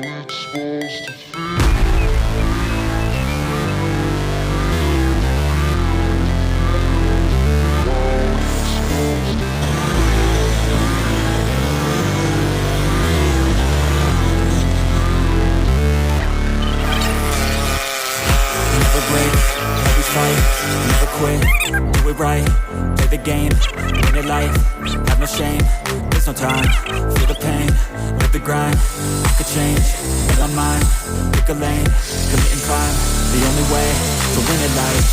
Never quit, do it right, play the game, win it life, have no shame, there's no time, feel the pain, live the grind, I could change, get on mine, pick a lane, commit and climb, the only way to win it life.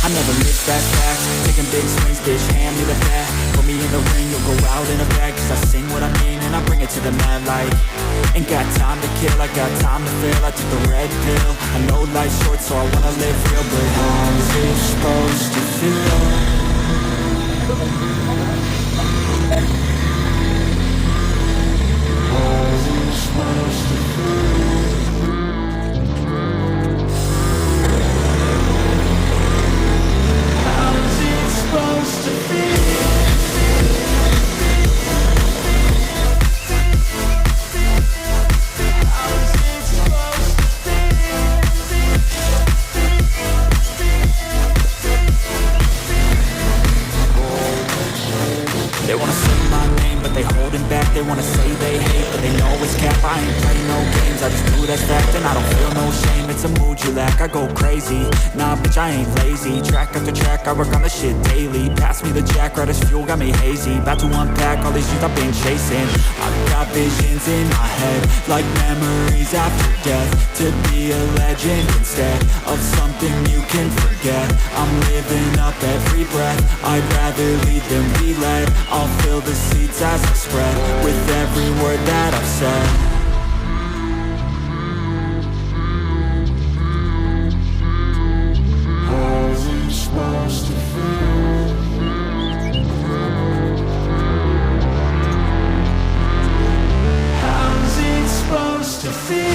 I never miss that fact, taking big swings, bitch, hand me the bat, put me in the ring, you'll go out in a bag, cause I sing what I mean and I bring it to the mad light. Ain't got time to kill, I got time to feel, I took the red pill, I know life's short so I wanna live real, but how's it supposed to feel? How's it supposed to feel? How's it supposed to feel? They wanna say my name, but they holding back. They wanna say they hate, but they know it's cap. I ain't play no games, I just do that fact. And I don't feel no shame, it's a mood you lack. I go crazy, nah bitch I ain't lazy. Track after track, I work on this shit daily. Pass me the jack, right as fuel, got me hazy. About to unpack all these youth I've been chasing. I've got visions in my head, like memories after death. To be a legend instead of something you can forget. I'm living up every breath, I'd rather lead than be led. I'll fill the seats as I spread with every word that I've said. How's it supposed to feel? How's it supposed to feel?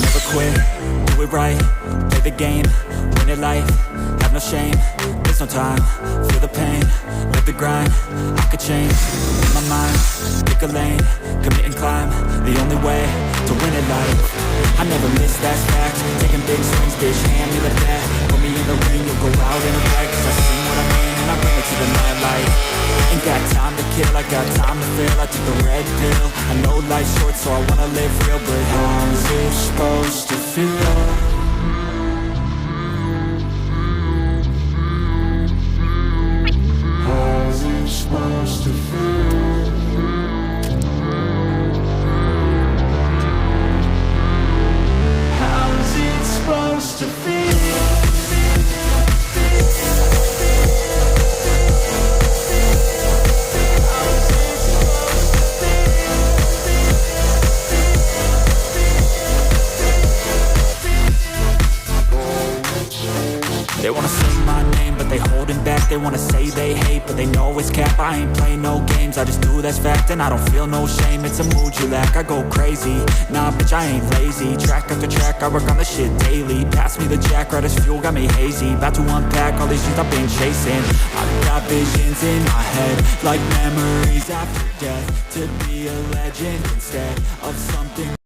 Never quit, do it right, play the game, win it life, have no shame, there's no time, feel the pain, live the grind, I could change, in my mind, pick a lane, commit and climb, the only way to win it life. I never miss that fact, taking big swings, bitch, hand me the bat, put me in the ring, you'll go out in a bag, cause I sing what I mean and I bring it to the mad light. Ain't got time to kill, I got time to feel, I took the red pill, I know life's short so I wanna live real, but how's it supposed to feel? How's it supposed to feel? How's it supposed to feel? They wanna say my name, but they holding back. They wanna say they hate, but they know it's cap. I ain't play no games, I just do that's fact. And I don't feel no shame, it's a mood you lack. I go crazy, nah bitch I ain't lazy. Track after track, I work on this shit daily. Pass me the jack, right as fuel, got me hazy. About to unpack all these youth I've been chasing. I've got visions in my head, like memories after death. To be a legend instead of something